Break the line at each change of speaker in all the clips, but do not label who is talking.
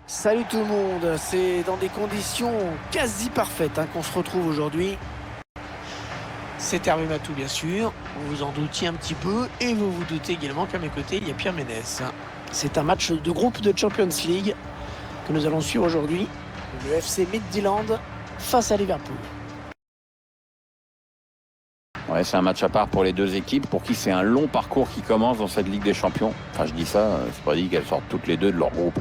Salut tout le monde, c'est dans des conditions quasi parfaites qu'on se retrouve aujourd'hui. C'est Hervé Matou bien sûr, vous vous en doutiez un petit peu et vous vous doutez également qu'à mes côtés il y a Pierre Ménès. C'est un match de groupe de Champions League que nous allons suivre aujourd'hui, le FC Midtjylland face à Liverpool.
Ouais, c'est un match à part pour les deux équipes, pour qui c'est un long parcours qui commence dans cette Ligue des Champions. Enfin, je dis ça, c'est pas dit qu'elles sortent toutes les deux de leur groupe.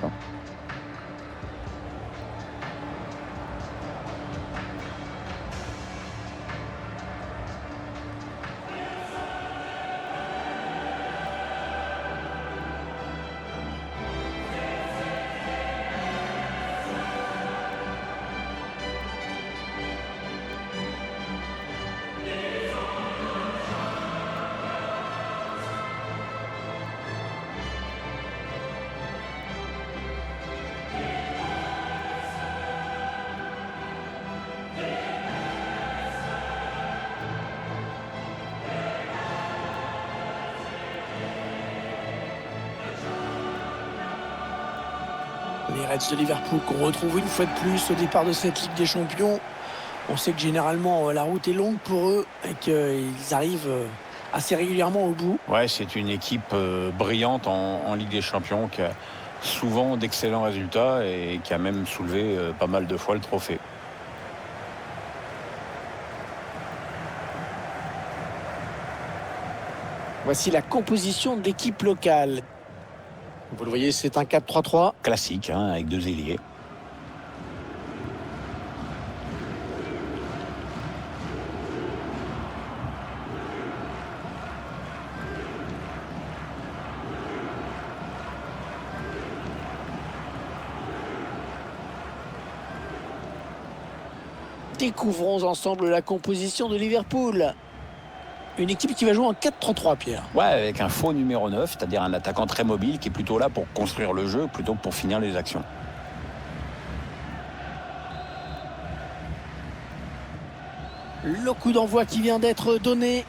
Les Reds de Liverpool qu'on retrouve une fois de plus au départ de cette Ligue des Champions. On sait que généralement la route est longue pour eux et qu'ils arrivent assez régulièrement au bout.
Ouais, c'est une équipe brillante en Ligue des Champions qui a souvent d'excellents résultats et qui a même soulevé pas mal de fois le trophée.
Voici la composition de l'équipe locale. Vous le voyez, c'est un 4-3-3.
Classique, avec deux ailiers.
Découvrons ensemble la composition de Liverpool. Une équipe qui va jouer en 4-3-3, Pierre.
Ouais, avec un faux numéro 9, c'est-à-dire un attaquant très mobile qui est plutôt là pour construire le jeu plutôt que pour finir les actions.
Le coup d'envoi qui vient d'être donné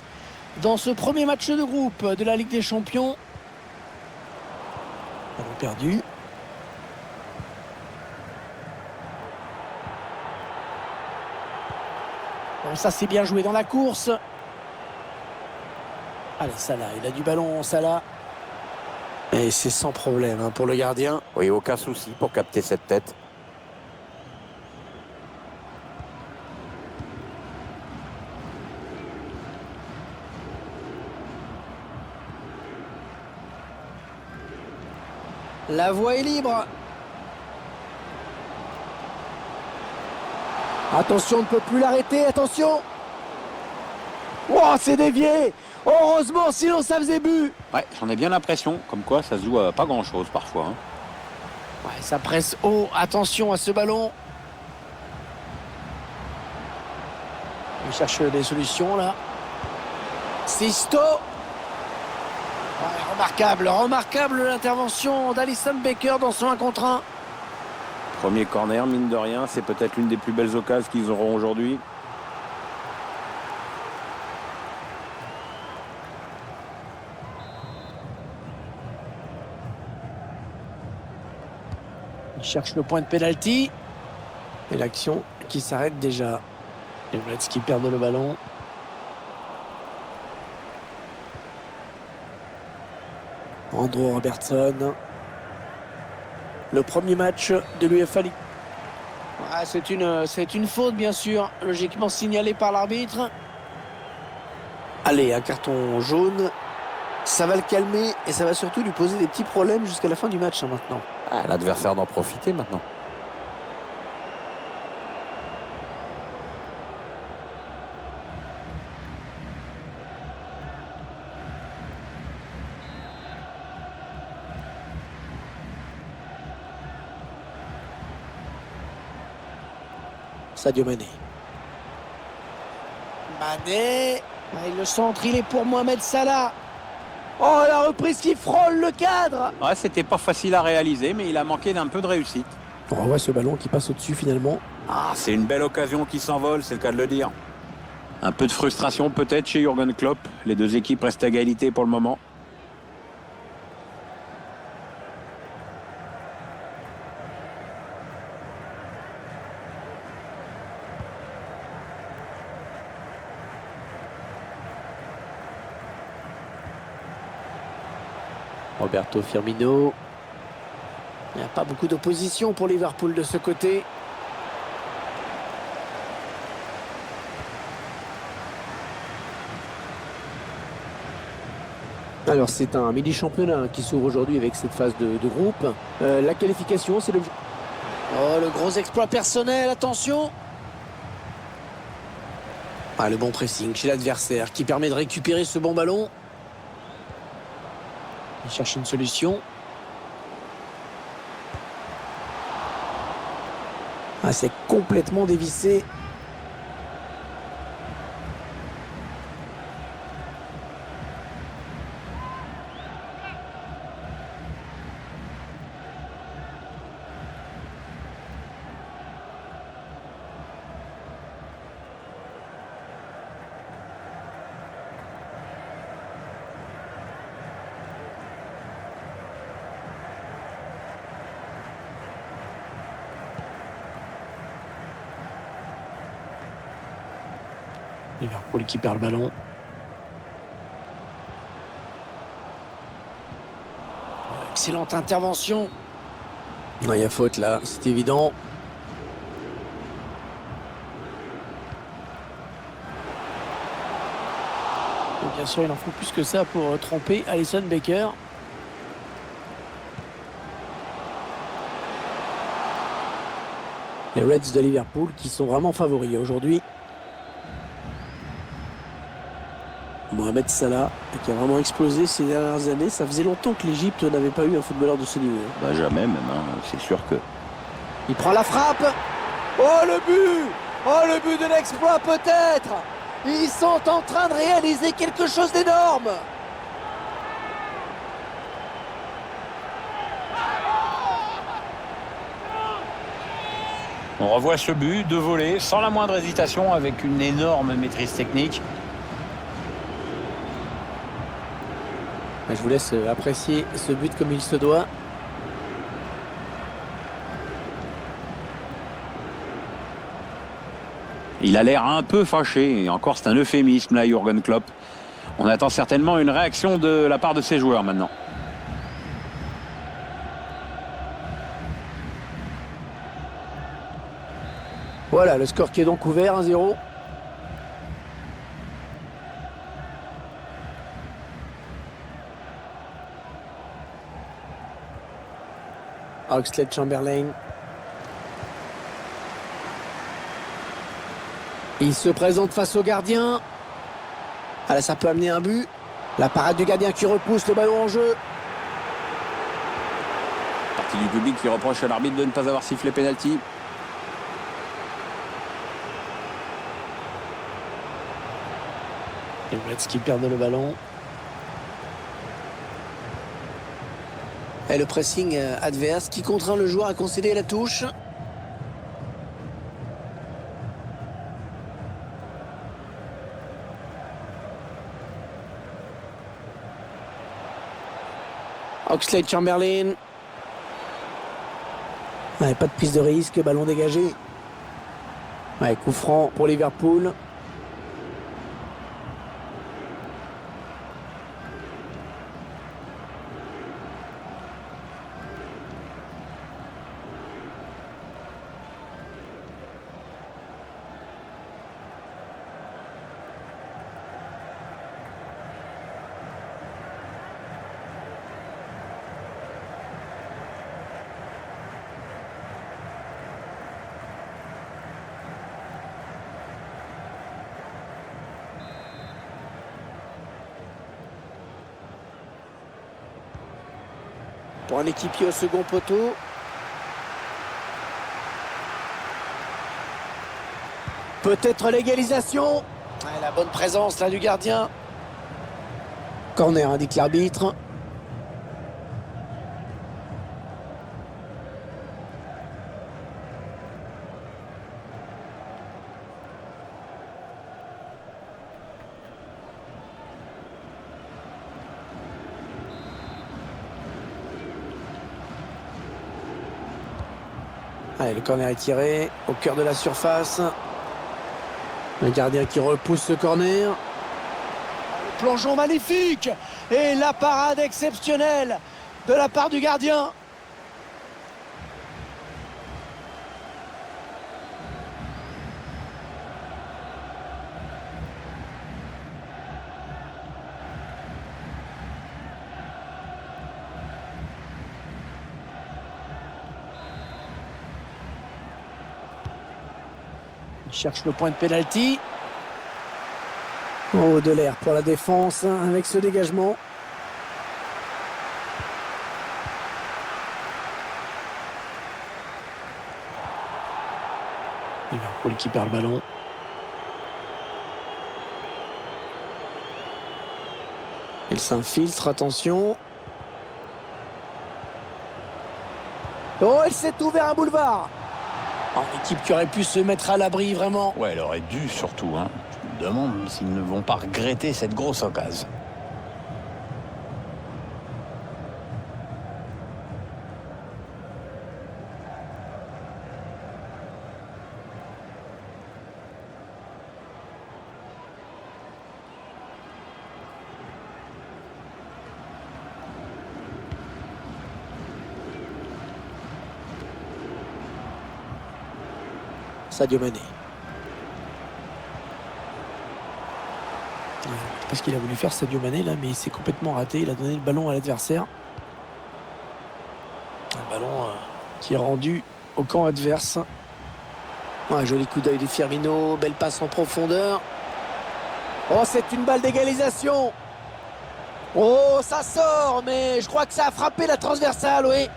dans ce premier match de groupe de la Ligue des Champions. Ballon perdu. Bon, ça c'est bien joué dans la course. Allez, Salah, il a du ballon, Salah. Et c'est sans problème pour le gardien.
Oui, aucun souci pour capter cette tête.
La voie est libre. Attention, on ne peut plus l'arrêter, attention. Oh, c'est dévié. Heureusement, sinon ça faisait but.
Ouais, j'en ai bien l'impression, comme quoi ça se joue à pas grand-chose parfois.
Ouais, ça presse haut, attention à ce ballon. Il cherche des solutions là. Sisto. Ouais, remarquable l'intervention d'Alisson Becker dans son 1 contre 1.
Premier corner, mine de rien, c'est peut-être l'une des plus belles occasions qu'ils auront aujourd'hui.
Il cherche le point de pénalty. Et l'action qui s'arrête déjà. Les Reds qui perdent le ballon. Andrew Robertson. Le premier match de l'UEFA League. Ah, c'est une faute bien sûr, logiquement signalée par l'arbitre. Allez, un carton jaune. Ça va le calmer et ça va surtout lui poser des petits problèmes jusqu'à la fin du match maintenant.
L'adversaire d'en profiter maintenant.
Sadio Mané. Mané. Il le centre, il est pour Mohamed Salah. Oh, la reprise qui frôle le cadre.
Ouais, c'était pas facile à réaliser, mais il a manqué d'un peu de réussite.
On revoit ce ballon qui passe au-dessus finalement.
C'est une belle occasion qui s'envole, c'est le cas de le dire. Un peu de frustration peut-être chez Jürgen Klopp. Les deux équipes restent à égalité pour le moment.
Roberto Firmino. Il n'y a pas beaucoup d'opposition pour Liverpool de ce côté. Alors c'est un mini-championnat qui s'ouvre aujourd'hui avec cette phase de groupe. La qualification, c'est l'objectif. Oh, le gros exploit personnel, attention! Ah, le bon pressing chez l'adversaire qui permet de récupérer ce bon ballon. Il cherche une solution. Ah, c'est complètement dévissé. Liverpool qui perd le ballon. Excellente intervention. Il y a faute là, c'est évident. Et bien sûr, il en faut plus que ça pour tromper Alisson Becker. Les Reds de Liverpool qui sont vraiment favoris aujourd'hui. Mohamed Salah, qui a vraiment explosé ces dernières années. Ça faisait longtemps que l'Égypte n'avait pas eu un footballeur de ce niveau.
Bah jamais même, hein. C'est sûr que...
Il prend la frappe. Oh le but! Oh le but de l'exploit peut-être! Ils sont en train de réaliser quelque chose d'énorme!
On revoit ce but de volée sans la moindre hésitation avec une énorme maîtrise technique.
Je vous laisse apprécier ce but comme il se doit.
Il a l'air un peu fâché, et encore c'est un euphémisme là, Jürgen Klopp. On attend certainement une réaction de la part de ses joueurs maintenant.
Voilà, le score qui est donc ouvert, 1-0. Oxlade-Chamberlain. Il se présente face au gardien. Ah là, ça peut amener un but. La parade du gardien qui repousse le ballon en jeu.
Partie du public qui reproche à l'arbitre de ne pas avoir sifflé pénalty.
Les Reds qui perdent le ballon. Et le pressing adverse qui contraint le joueur à concéder la touche. Oxlade-Chamberlain. Ouais, pas de prise de risque, ballon dégagé. Ouais, coup franc pour Liverpool. Pour un équipier au second poteau. Peut-être l'égalisation. Ouais, la bonne présence là du gardien. Corner, indique l'arbitre. Allez, le corner est tiré au cœur de la surface. Le gardien qui repousse ce corner. Le plongeon magnifique. Et la parade exceptionnelle de la part du gardien. Il cherche le point de pénalty. Oh, de l'air pour la défense avec ce dégagement. Liverpool qui perd le ballon. Il s'infiltre, attention. Oh, elle s'est ouvert un boulevard. Une équipe qui aurait pu se mettre à l'abri, vraiment.
Ouais, elle aurait dû surtout. Je me demande s'ils ne vont pas regretter cette grosse occasion.
Sadio Mané. Parce qu'il a voulu faire Sadio Mané là, mais il s'est complètement raté. Il a donné le ballon à l'adversaire. Un ballon qui est rendu au camp adverse. Un joli coup d'œil de Firmino. Belle passe en profondeur. Oh, c'est une balle d'égalisation. Oh, ça sort, mais je crois que ça a frappé la transversale, oui.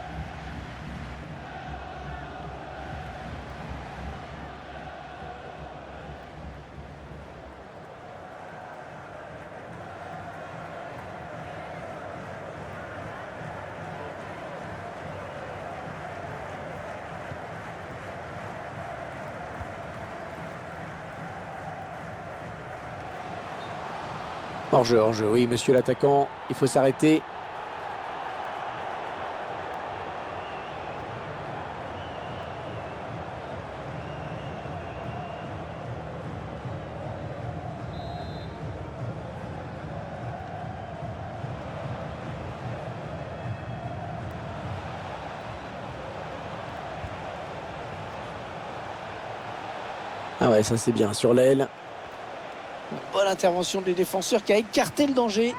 Hors-jeu, oui, monsieur l'attaquant, il faut s'arrêter. Ah ouais, ça c'est bien, sur l'aile. Bonne intervention des défenseurs qui a écarté le danger.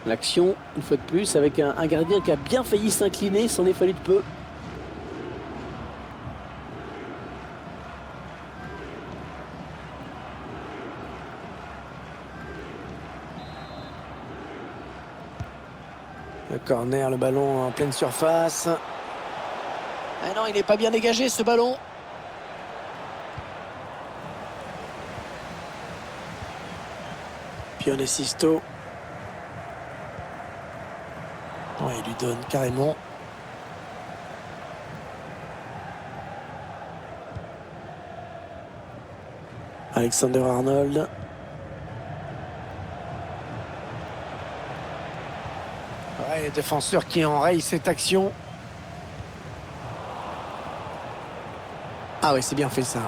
L'action, une fois de plus, avec un gardien qui a bien failli s'incliner, s'en est fallu de peu. Le corner, le ballon en pleine surface. Ah non, il n'est pas bien dégagé ce ballon. Pione Sisto. Ouais, il lui donne carrément. Alexander Arnold. Ouais, défenseur qui enraye cette action. Ah ouais, c'est bien fait ça.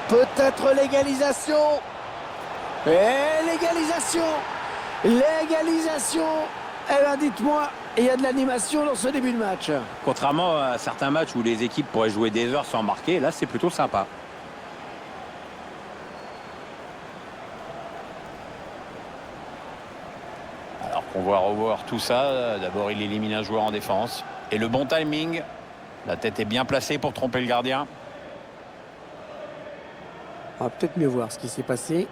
Peut-être l'égalisation. Et l'égalisation. L'égalisation. Eh bien, dites-moi, il y a de l'animation dans ce début de match.
Contrairement à certains matchs où les équipes pourraient jouer des heures sans marquer, là c'est plutôt sympa. Alors qu'on va revoir tout ça, d'abord il élimine un joueur en défense. Et le bon timing, la tête est bien placée pour tromper le gardien.
On va peut-être mieux voir ce qui s'est passé.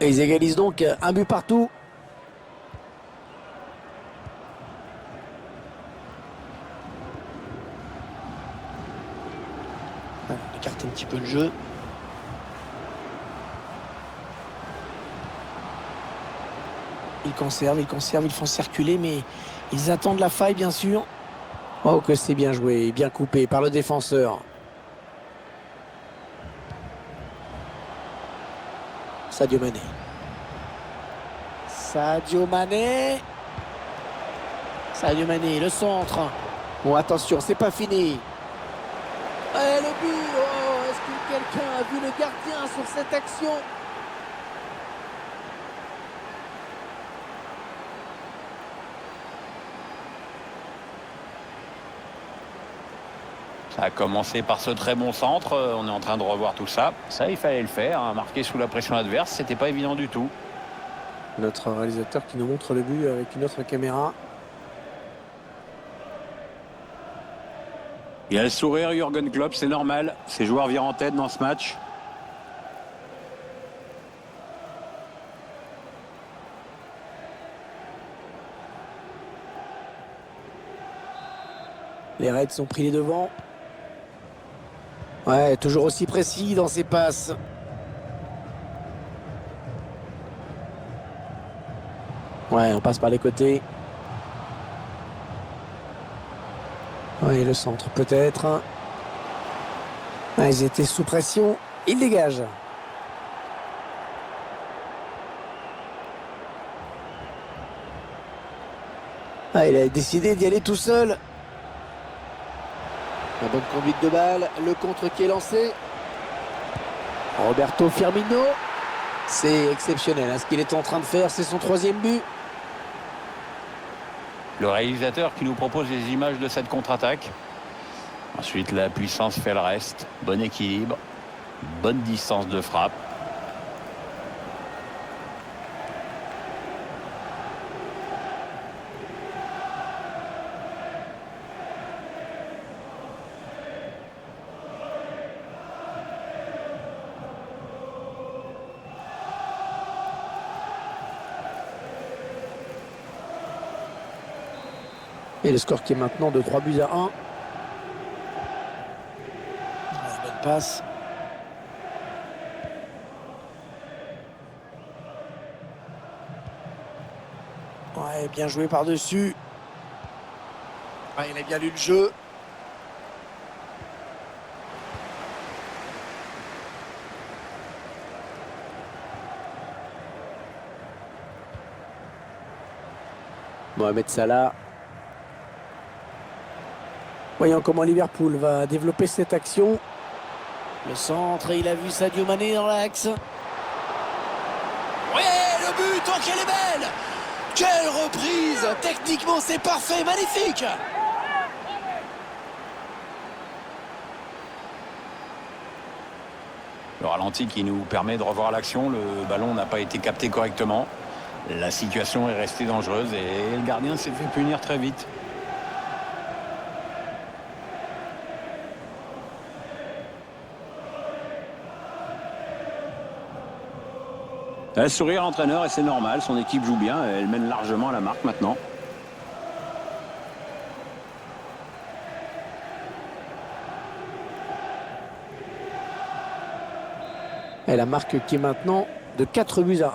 Et ils égalisent donc un but partout. On écarte un petit peu le jeu. Ils conservent, ils font circuler, mais ils attendent la faille, bien sûr. Oh, que c'est bien joué, bien coupé par le défenseur. Sadio Mané. Sadio Mané. Sadio Mané, le centre. Bon, attention, c'est pas fini. Et le but. Oh, est-ce que quelqu'un a vu le gardien sur cette action?
Ça a commencé par ce très bon centre. On est en train de revoir tout ça. Ça, il fallait le faire, hein. Marquer sous la pression adverse, c'était pas évident du tout.
Notre réalisateur qui nous montre le but avec une autre caméra.
Il a le sourire, Jürgen Klopp, c'est normal. Ses joueurs virent en tête dans ce match.
Les Reds ont pris les devants. Ouais, toujours aussi précis dans ses passes. Ouais, on passe par les côtés. Ouais, le centre peut-être. Ouais, ils étaient sous pression. Ils dégagent. Ah, il a décidé d'y aller tout seul. La bonne conduite de balle, le contre qui est lancé. Roberto Firmino. C'est exceptionnel, hein, ce qu'il est en train de faire, c'est son 3e but.
Le réalisateur qui nous propose les images de cette contre-attaque. Ensuite, la puissance fait le reste. Bon équilibre, bonne distance de frappe.
Et le score qui est maintenant de 3-1. Bonne passe. Ouais, bien joué par-dessus. Ouais, il a bien lu le jeu. Mohamed Salah. Voyons comment Liverpool va développer cette action. Le centre, et il a vu Sadio Mané dans l'axe. Ouais, le but, oh qu'elle est belle! Quelle reprise! Techniquement, c'est parfait, magnifique!
Le ralenti qui nous permet de revoir l'action. Le ballon n'a pas été capté correctement. La situation est restée dangereuse et le gardien s'est fait punir très vite. Elle sourit à l'entraîneur et c'est normal, son équipe joue bien, elle mène largement à la marque maintenant.
Et la marque qui est maintenant de 4-1.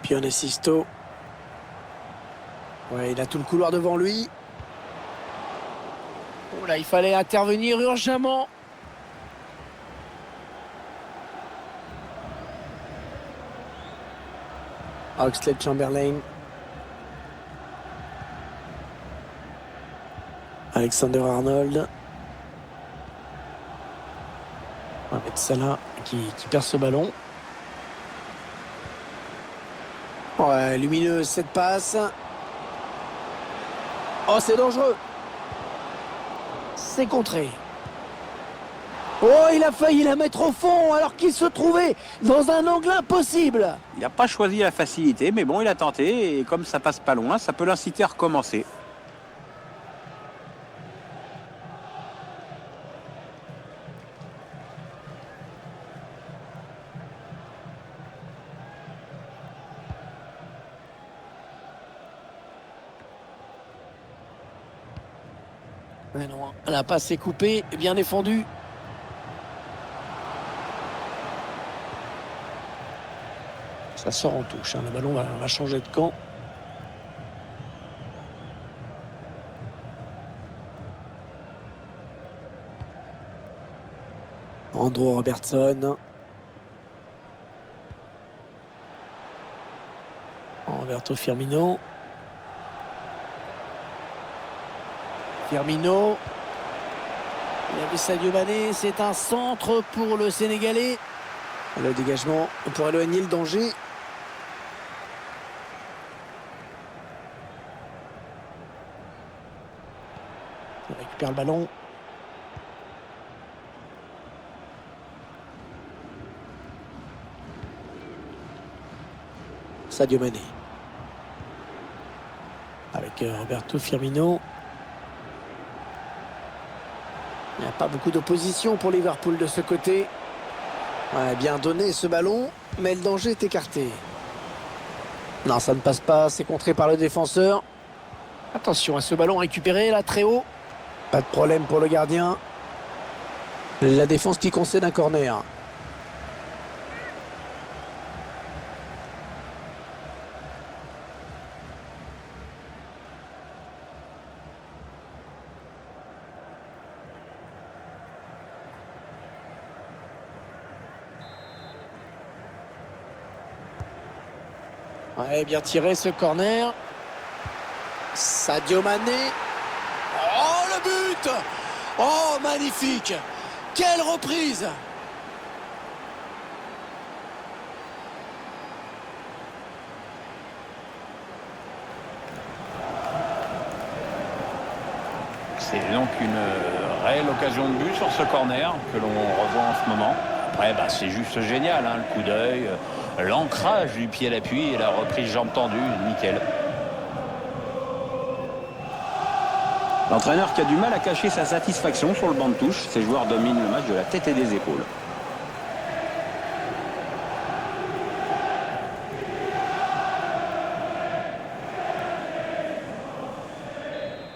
Pione Sisto. Ouais, il a tout le couloir devant lui. Oh là, il fallait intervenir urgemment. Oxlade-Chamberlain. Alexander-Arnold. On va mettre Salah qui perd ce ballon. Ouais, lumineux, cette passe. Oh, c'est dangereux. C'est contré. Oh, il a failli la mettre au fond alors qu'il se trouvait dans un angle impossible.
Il n'a pas choisi la facilité, mais bon, il a tenté et comme ça passe pas loin, ça peut l'inciter à recommencer.
Mais non, la passe est coupée, bien défendue. Ça sort en touche, hein. Le ballon va changer de camp. Andrew Robertson. Roberto Firmino. Firmino. Il a vu Sadio Mané. C'est un centre pour le Sénégalais. Le dégagement pour éloigner le danger. Il récupère le ballon. Sadio Mané. Avec Roberto Firmino. Il n'y a pas beaucoup d'opposition pour Liverpool de ce côté. Ouais, bien donné ce ballon, mais le danger est écarté. Non, ça ne passe pas, c'est contré par le défenseur. Attention à ce ballon récupéré là très haut. Pas de problème pour le gardien. La défense qui concède un corner. Ouais, bien tiré ce corner. Sadio Mané. Oh, le but! Oh, magnifique! Quelle reprise!
C'est donc une réelle occasion de but sur ce corner que l'on revoit en ce moment. Après, c'est juste génial, hein, le coup d'œil, l'ancrage du pied à l'appui et la reprise jambe tendue, nickel.
L'entraîneur qui a du mal à cacher sa satisfaction sur le banc de touche. Ses joueurs dominent le match de la tête et des épaules.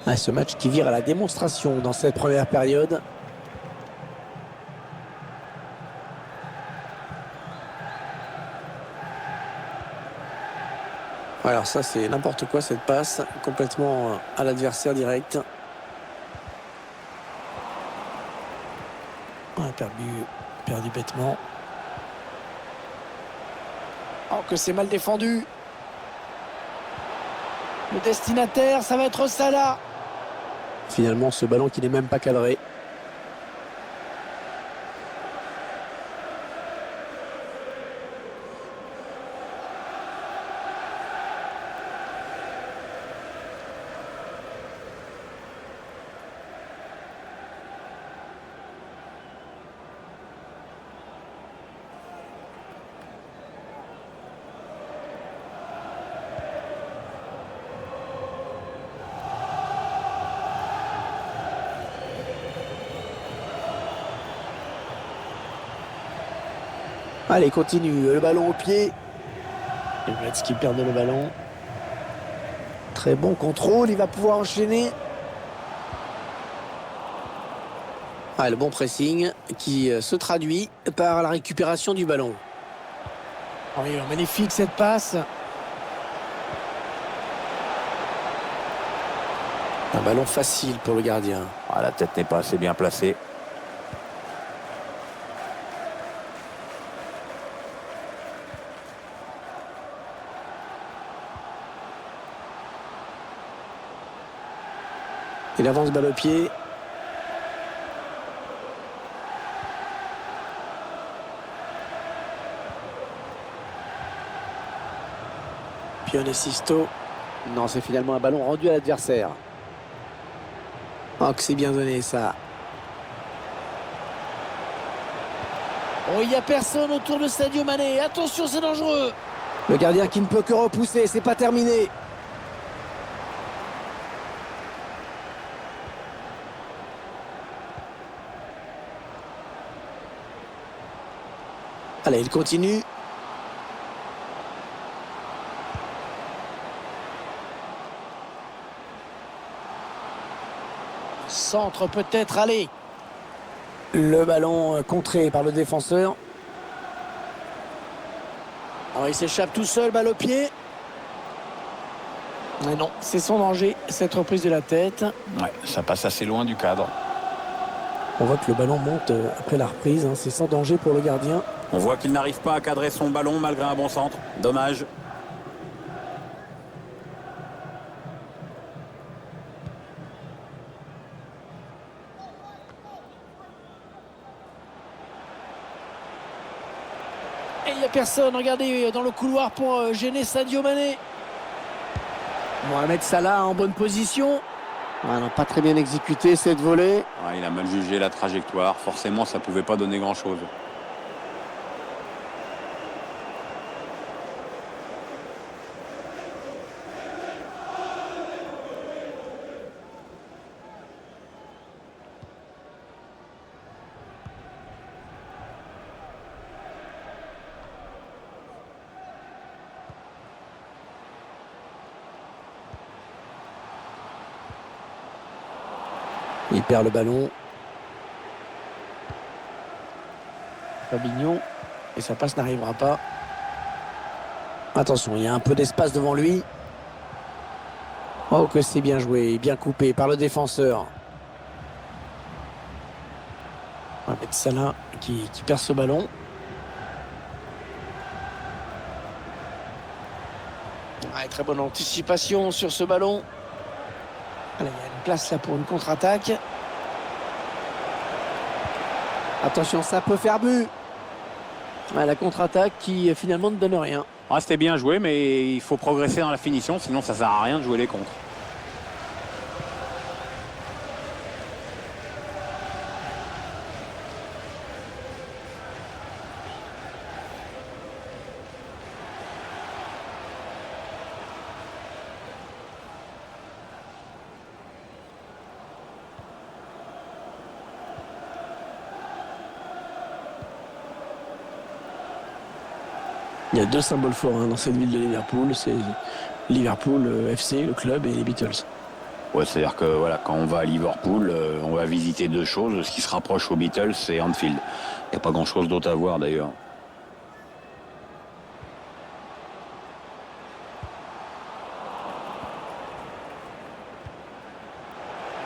Ah, ce match qui vire à la démonstration dans cette première période. Alors ça c'est n'importe quoi cette passe, complètement à l'adversaire direct. Ah, perdu bêtement. Oh que c'est mal défendu. Le destinataire, ça va être Salah. Finalement ce ballon qui n'est même pas cadré. Allez, continue. Le ballon au pied. Evans qui perd le ballon. Très bon contrôle. Il va pouvoir enchaîner. Ah, le bon pressing qui se traduit par la récupération du ballon. Oh, oui, magnifique cette passe. Un ballon facile pour le gardien.
Ah, la tête n'est pas assez bien placée.
Il avance balle au pied. Pione Sisto. Non, c'est finalement un ballon rendu à l'adversaire. Oh, que c'est bien donné ça. Oh, il n'y a personne autour de Sadio Mané. Attention, c'est dangereux. Le gardien qui ne peut que repousser. C'est pas terminé. Allez, il continue. Centre peut-être, allez. Le ballon contré par le défenseur. Alors il s'échappe tout seul, balle au pied. Mais non, c'est son danger, cette reprise de la tête.
Ouais, ça passe assez loin du cadre.
On voit que le ballon monte après la reprise, hein. C'est sans danger pour le gardien.
On voit qu'il n'arrive pas à cadrer son ballon malgré un bon centre. Dommage.
Et il n'y a personne, regardez, dans le couloir pour gêner Sadio Mané. Mohamed Salah en bonne position. Ah non, pas très bien exécuté cette volée.
Ah, il a mal jugé la trajectoire. Forcément, ça ne pouvait pas donner grand-chose.
Il perd le ballon. Fabinho. Et sa passe n'arrivera pas. Attention, il y a un peu d'espace devant lui. Oh, que c'est bien joué, bien coupé par le défenseur. Avec Salah qui perd ce ballon. Ouais, très bonne anticipation sur ce ballon. Allez, il y a une place là pour une contre-attaque. Attention, ça peut faire but. Ouais, la contre-attaque qui finalement ne donne rien.
Ah, c'était bien joué, mais il faut progresser dans la finition, sinon ça ne sert à rien de jouer les contres.
Il y a deux symboles forts dans cette ville de Liverpool. C'est Liverpool FC, le club, et les Beatles.
Ouais, c'est-à-dire que voilà, quand on va à Liverpool, on va visiter deux choses. Ce qui se rapproche aux Beatles, c'est Anfield. Il n'y a pas grand-chose d'autre à voir d'ailleurs.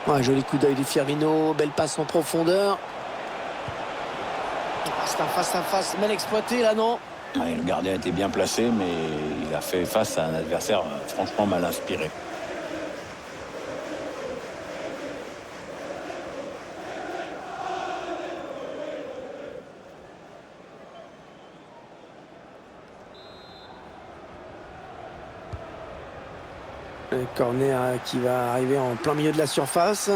Ouais, joli coup d'œil de Firmino, belle passe en profondeur. C'est un face-à-face mal exploité là, non?
Ouais, le gardien était bien placé, mais il a fait face à un adversaire franchement mal inspiré.
Le corner qui va arriver en plein milieu de la surface.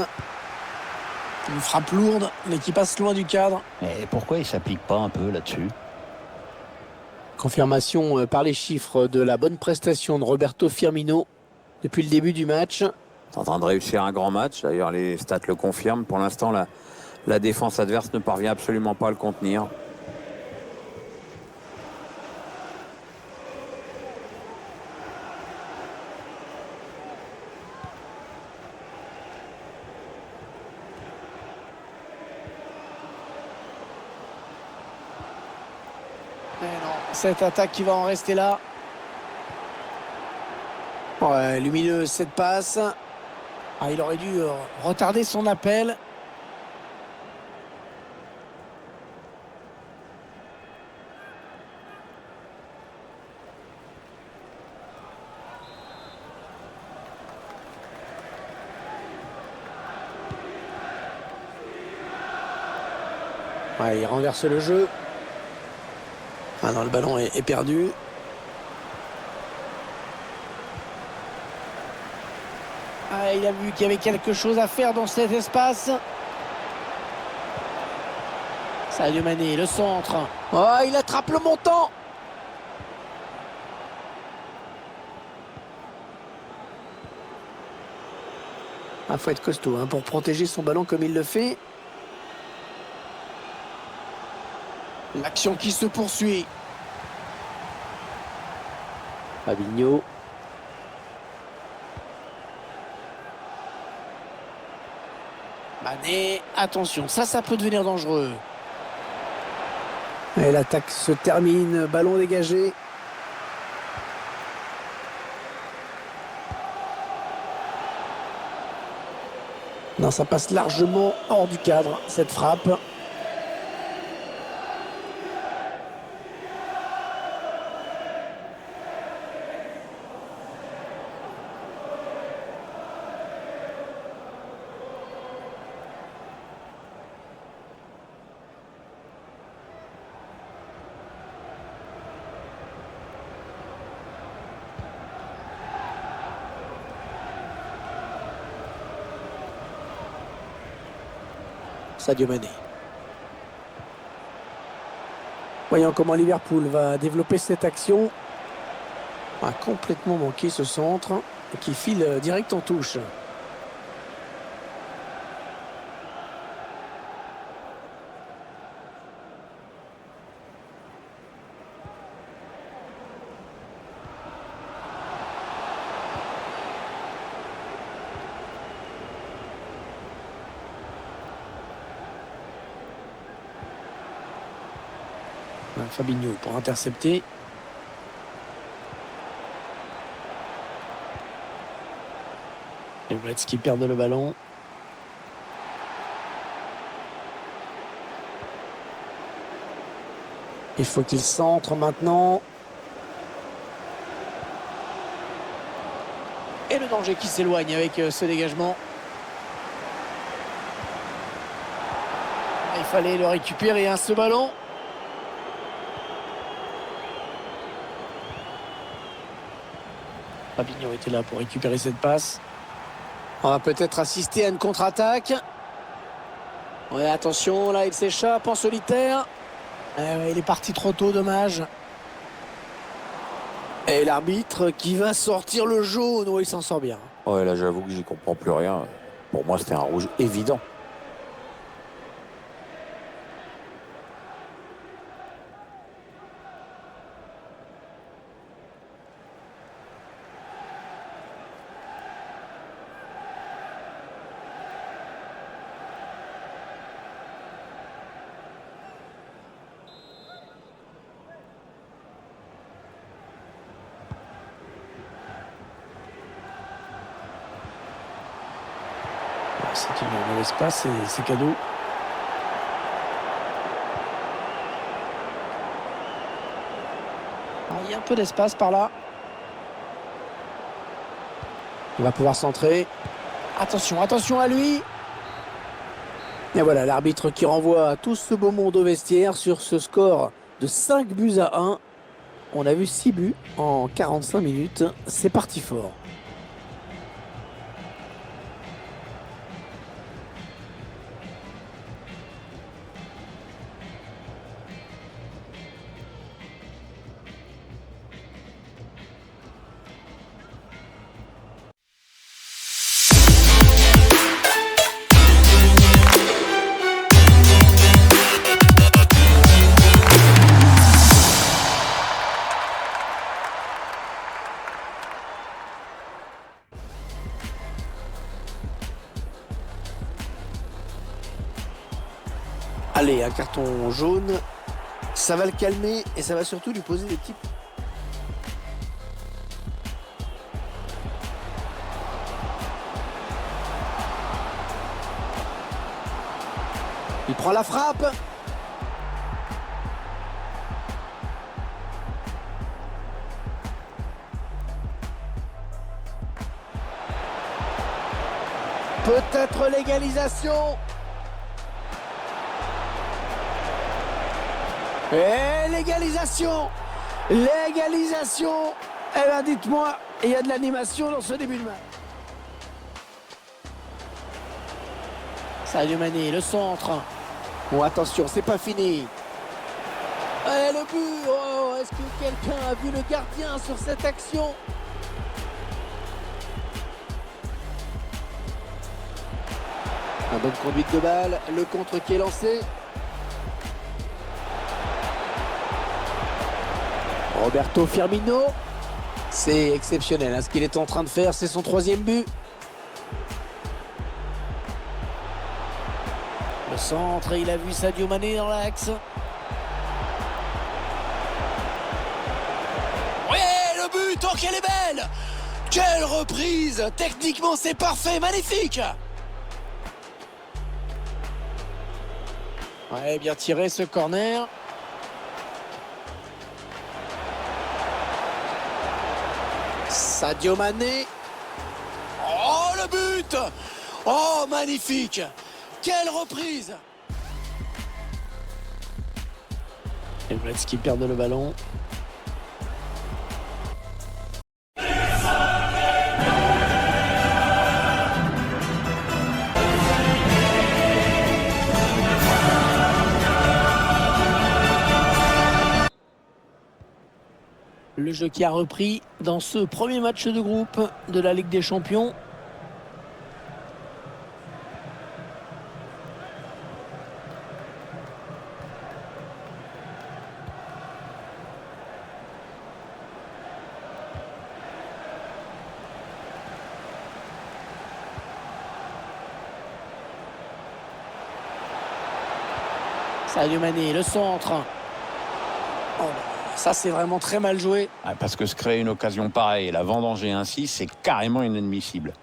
Une frappe lourde, mais qui passe loin du cadre.
Et pourquoi il s'applique pas un peu là-dessus?
Confirmation par les chiffres de la bonne prestation de Roberto Firmino depuis le début du match.
C'est en train de réussir un grand match. D'ailleurs, les stats le confirment. Pour l'instant, la défense adverse ne parvient absolument pas à le contenir.
Mais non, cette attaque qui va en rester là. Ouais, lumineux cette passe. Ah, il aurait dû retarder son appel. Ouais, il renverse le jeu. Ah non, le ballon est perdu. Ah, il a vu qu'il y avait quelque chose à faire dans cet espace. Sadio Mané, le centre. Oh, il attrape le montant. Ah, faut être costaud pour protéger son ballon comme il le fait. L'action qui se poursuit. Fabinho. Mané, attention, ça peut devenir dangereux. Et l'attaque se termine, ballon dégagé. Non, ça passe largement hors du cadre, cette frappe. Sadio Mané. Voyons comment Liverpool va développer cette action. A complètement manqué ce centre qui file direct en touche. Fabinho pour intercepter. Les Reds qui perdent le ballon. Il faut qu'il centre maintenant. Et le danger qui s'éloigne avec ce dégagement. Il fallait le récupérer, ce ballon. Fabinho était là pour récupérer cette passe. On va peut-être assister à une contre-attaque. Ouais, attention, là il s'échappe en solitaire. Il est parti trop tôt, dommage. Et l'arbitre qui va sortir le jaune. Ouais, il s'en sort bien.
Ouais, là j'avoue que j'y comprends plus rien. Pour moi c'était un rouge évident.
C'est qu'il ne laisse pas, c'est cadeau. Il y a un peu d'espace par là. Il va pouvoir centrer. Attention, attention à lui. Et voilà, l'arbitre qui renvoie tout ce beau monde au vestiaire sur ce score de 5-1. On a vu 6 buts en 45 minutes. C'est parti fort. Allez, un carton jaune, ça va le calmer et ça va surtout lui poser des petits... Il prend la frappe. Peut-être l'égalisation. Et l'égalisation. L'égalisation. Eh bien, dites-moi, il y a de l'animation dans ce début de match. Sadio Mané, le centre. Bon, attention, c'est pas fini. Allez, le but. Oh, est-ce que quelqu'un a vu le gardien sur cette action? Une bonne conduite de balle, le contre qui est lancé. Roberto Firmino. C'est exceptionnel, hein, ce qu'il est en train de faire, c'est son 3e but. Le centre, il a vu Sadio Mané dans l'axe. Ouais, le but, oh qu'elle est belle! Quelle reprise! Techniquement, c'est parfait, magnifique! Ouais, bien tiré ce corner. Sadio Mané. Oh, le but! Oh, magnifique! Quelle reprise! Et Brest qui perd le ballon. Le jeu qui a repris dans ce premier match de groupe de la Ligue des Champions. Sadio Mané, le centre. Oh, ça c'est vraiment très mal joué.
Ah, parce que se créer une occasion pareille et la vendanger ainsi, c'est carrément inadmissible.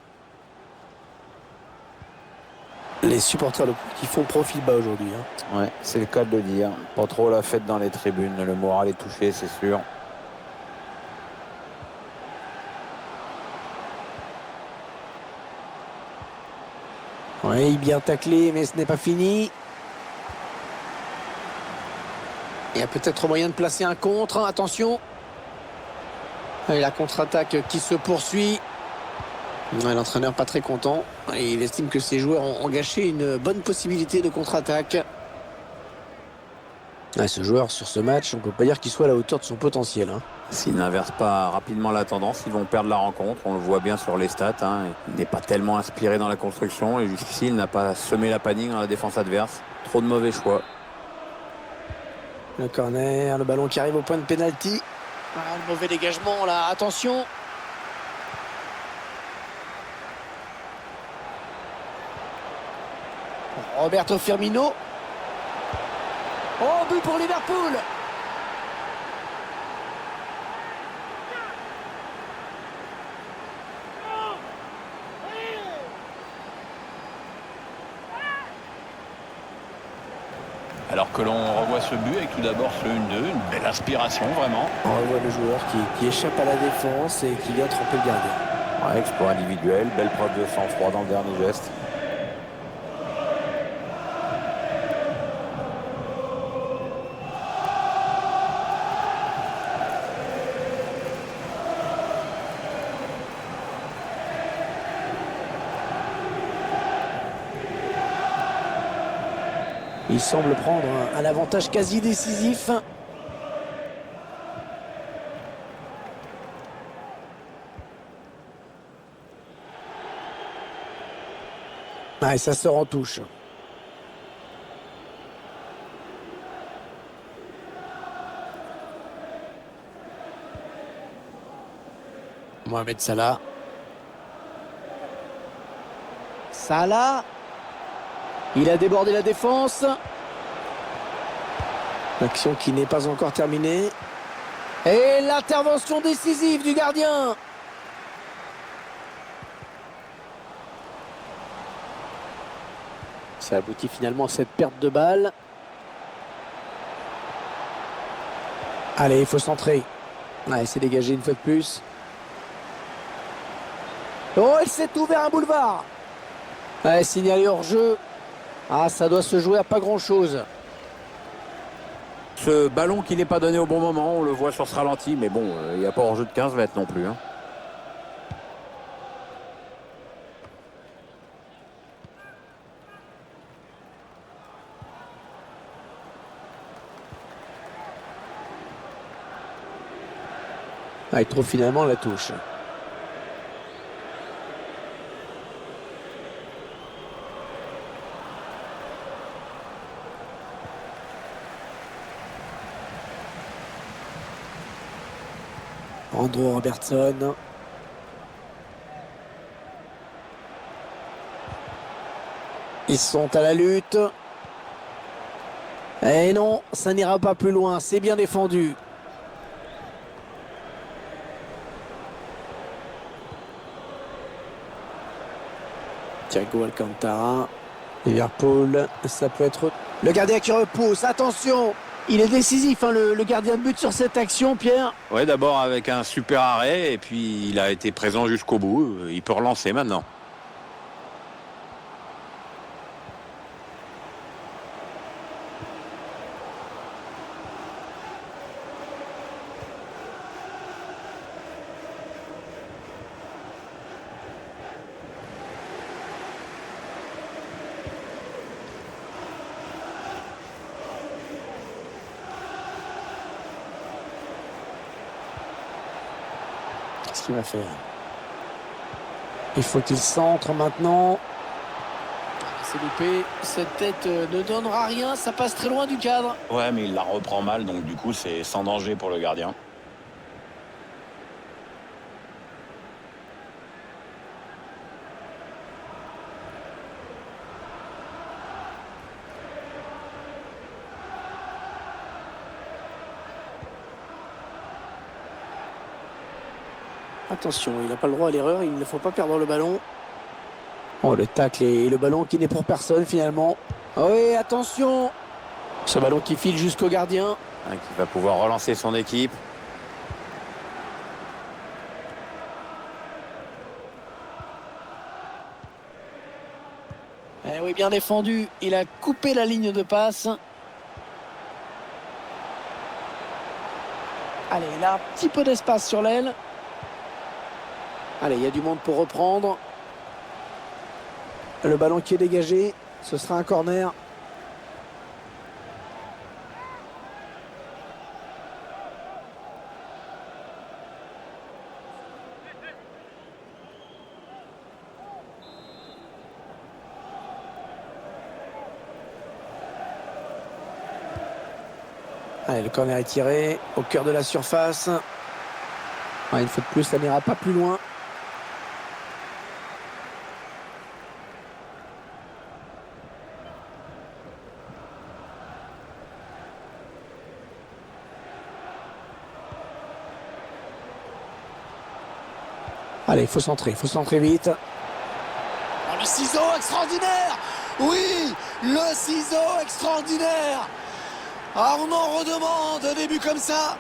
Les supporters qui font profil bas aujourd'hui.
Ouais, c'est le cas de le dire. Pas trop la fête dans les tribunes. Le moral est touché, c'est sûr.
Oui, bien taclé, mais ce n'est pas fini. Il y a peut-être moyen de placer un contre. Attention. Et la contre-attaque qui se poursuit. Ouais, l'entraîneur pas très content. Et il estime que ses joueurs ont gâché une bonne possibilité de contre-attaque. Ouais, ce joueur, sur ce match, on ne peut pas dire qu'il soit à la hauteur de son potentiel.
S'ils n'inversent pas rapidement la tendance, ils vont perdre la rencontre. On le voit bien sur les stats. Il n'est pas tellement inspiré dans la construction. Et jusqu'ici, il n'a pas semé la panique dans la défense adverse. Trop de mauvais choix.
Le corner, le ballon qui arrive au point de pénalty. Ah, le mauvais dégagement là, attention. Roberto Firmino. Oh, but pour Liverpool.
Alors que l'on revoit ce but avec tout d'abord ce 1-2, une belle inspiration vraiment.
On revoit le joueur qui échappe à la défense et qui vient tromper le gardien.
Ouais, exploit individuel, belle preuve de sang-froid dans le dernier geste.
Il semble prendre un avantage quasi décisif. Ah, et ça sort en touche. Mohamed Salah. Salah. Il a débordé la défense. L'action qui n'est pas encore terminée. Et l'intervention décisive du gardien. Ça aboutit finalement à cette perte de balle. Allez, il faut centrer. Ouais, c'est dégagé une fois de plus. Oh, il s'est ouvert un boulevard. Ouais, signalé hors jeu. Ah, ça doit se jouer à pas grand-chose.
Ce ballon qui n'est pas donné au bon moment, on le voit sur ce ralenti, mais bon, il n'y a pas hors jeu de 15 mètres non plus.
Ah, il trouve finalement la touche. Andrew Robertson. Ils sont à la lutte. Et non, ça n'ira pas plus loin. C'est bien défendu. Thiago Alcantara. Liverpool, ça peut être Le gardien qui repousse, attention, il est décisif hein, le gardien de but sur cette action, Pierre.
Ouais, d'abord avec un super arrêt et puis il a été présent jusqu'au bout. Il peut relancer maintenant.
Qu'est-ce qu'il va faire? Il faut qu'il centre maintenant. C'est loupé. Cette tête ne donnera rien. Ça passe très loin du cadre.
Ouais, mais il la reprend mal, donc du coup, c'est sans danger pour le gardien.
Attention, il n'a pas le droit à l'erreur. Il ne faut pas perdre le ballon. Oh, le tacle et le ballon qui n'est pour personne finalement. Oh oui, attention. Ce ballon qui file jusqu'au gardien.
Qui va pouvoir relancer son équipe.
Eh oui, bien défendu. Il a coupé la ligne de passe. Allez, il a un petit peu d'espace sur l'aile. Allez, il y a du monde pour reprendre. Le ballon qui est dégagé. Ce sera un corner. Allez, le corner est tiré au cœur de la surface. Une fois de plus, ça n'ira pas plus loin. Allez, il faut centrer vite. Oh, le ciseau extraordinaire! Oui, le ciseau extraordinaire! Ah, on en redemande un début comme ça.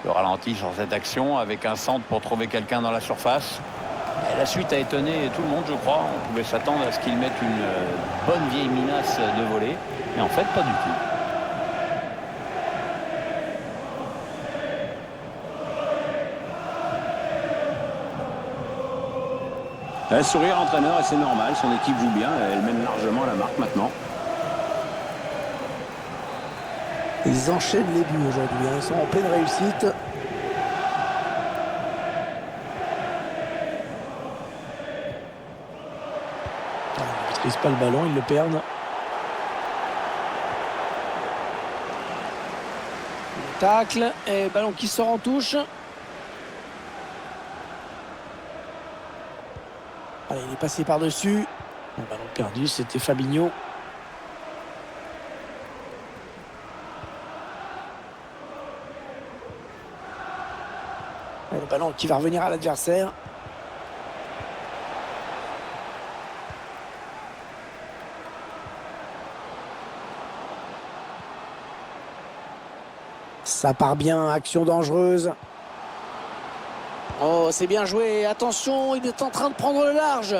Le ralenti sur cette action avec un centre pour trouver quelqu'un dans la surface. Et la suite a étonné tout le monde, je crois. On pouvait s'attendre à ce qu'il mette une bonne vieille minace de volée. Mais en fait, pas du tout.
Sourire entraîneur et c'est normal. Son équipe joue bien. Elle mène largement la marque maintenant.
Ils enchaînent les buts aujourd'hui. Ils sont en pleine réussite. Ils ne maîtrisent pas le ballon, ils le perdent. Le tacle et ballon qui sort en touche. Allez, il est passé par-dessus. Le ballon perdu, c'était Fabinho. Le ballon qui va revenir à l'adversaire. Ça part bien, action dangereuse. Oh, c'est bien joué. Attention, il est en train de prendre le large.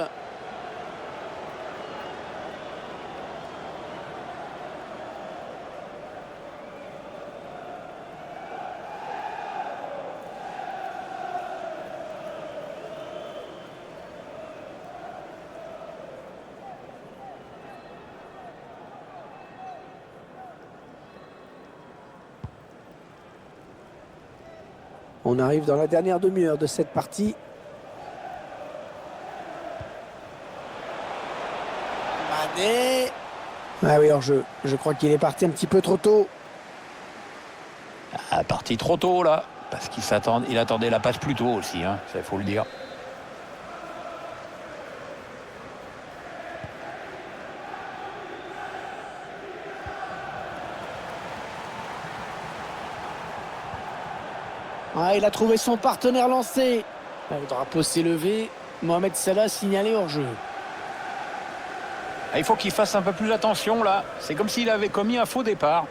On arrive dans la dernière demi-heure de cette partie. Mané. Ah oui, hors-jeu. Je crois qu'il est parti un petit peu trop tôt.
Parti trop tôt, là. Parce qu'il attendait la passe plus tôt aussi, hein. Ça, il faut le dire.
Ah, il a trouvé son partenaire lancé. Le drapeau s'est levé. Mohamed Salah signalé hors jeu.
Ah, il faut qu'il fasse un peu plus attention là. C'est comme s'il avait commis un faux départ.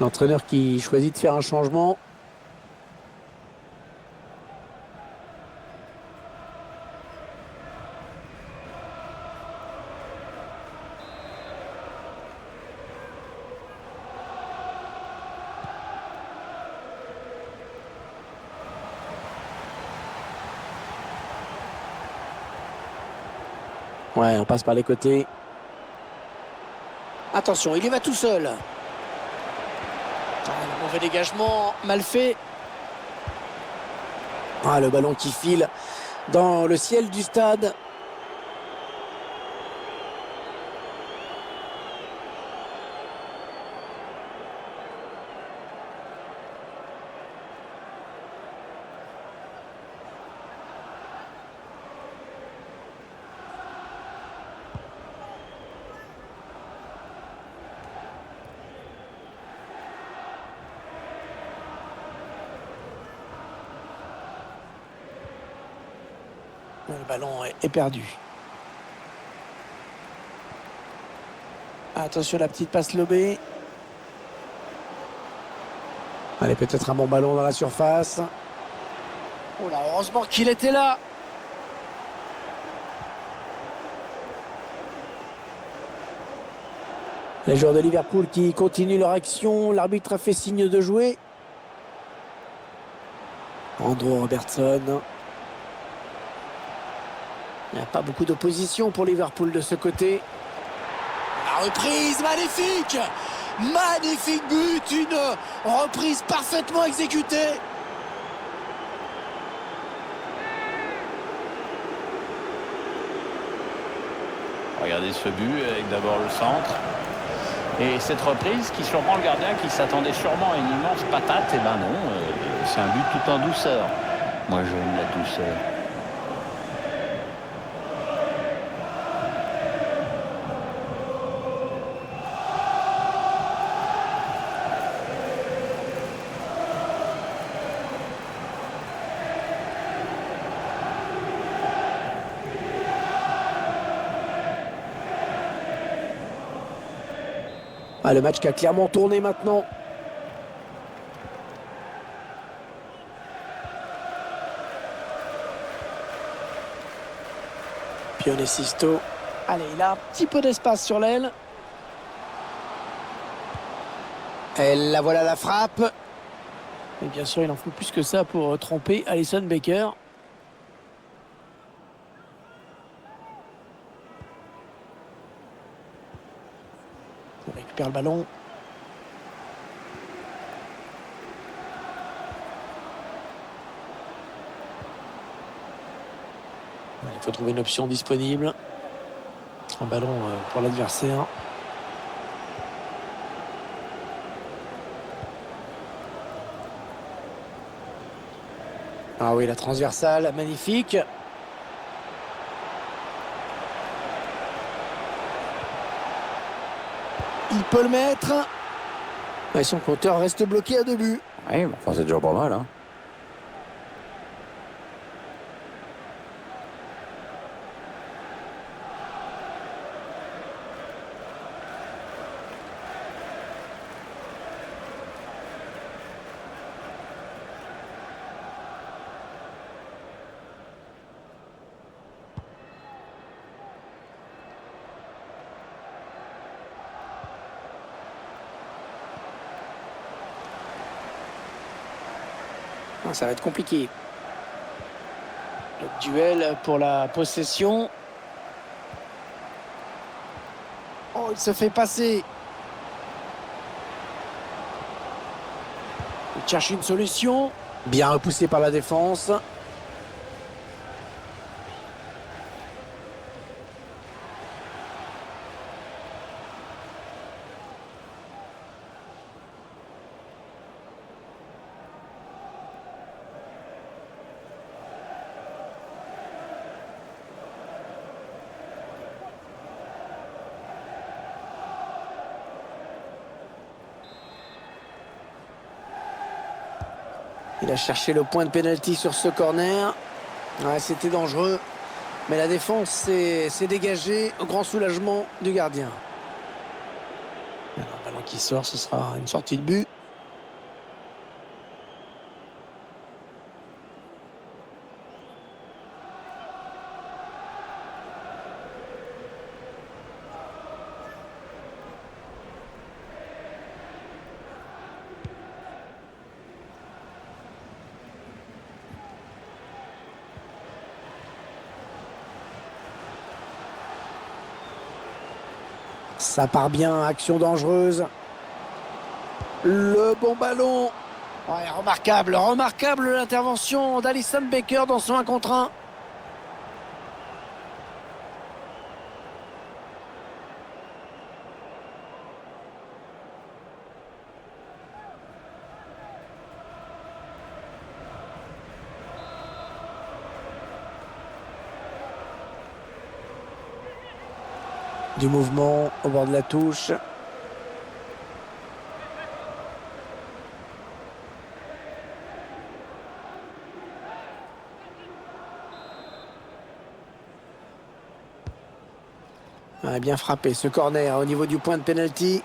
L'entraîneur qui choisit de faire un changement. Ouais, on passe par les côtés. Attention, il y va tout seul. Le mauvais dégagement, mal fait. Ah, le ballon qui file dans le ciel du stade. Le ballon est perdu. Attention, la petite passe lobée. Allez, peut-être un bon ballon dans la surface. Oh là, heureusement qu'il était là. Les joueurs de Liverpool qui continuent leur action. L'arbitre a fait signe de jouer. Andrew Robertson. Il n'y a pas beaucoup d'opposition pour Liverpool de ce côté. La reprise, magnifique! Magnifique but, une reprise parfaitement exécutée.
Regardez ce but avec d'abord le centre. Et cette reprise qui surprend le gardien qui s'attendait sûrement à une immense patate. Et ben non, c'est un but tout en douceur. Moi j'aime la douceur.
Ah, le match qui a clairement tourné maintenant. Pione Sisto. Allez, il a un petit peu d'espace sur l'aile. Et la voilà la frappe. Et bien sûr, il en faut plus que ça pour tromper Alisson Becker. Il récupère le ballon. Il faut trouver une option disponible. Un ballon pour l'adversaire. Ah oui, la transversale, magnifique. Il peut le mettre. Et son compteur reste bloqué à 2 buts.
Oui, enfin, c'est déjà pas mal. Hein.
Ça va être compliqué. Le duel pour la possession. Oh, il se fait passer. Il cherche une solution. Bien repoussé par la défense. Il a cherché le point de pénalty sur ce corner. Ouais, c'était dangereux. Mais la défense s'est dégagée au grand soulagement du gardien. Alors, le ballon qui sort, ce sera une sortie de but. Ça part bien, action dangereuse. Le bon ballon. Ouais, remarquable l'intervention d'Alisson Becker dans son 1 contre 1. Du mouvement au bord de la touche. Ouais, bien frappé ce corner au niveau du point de pénalty.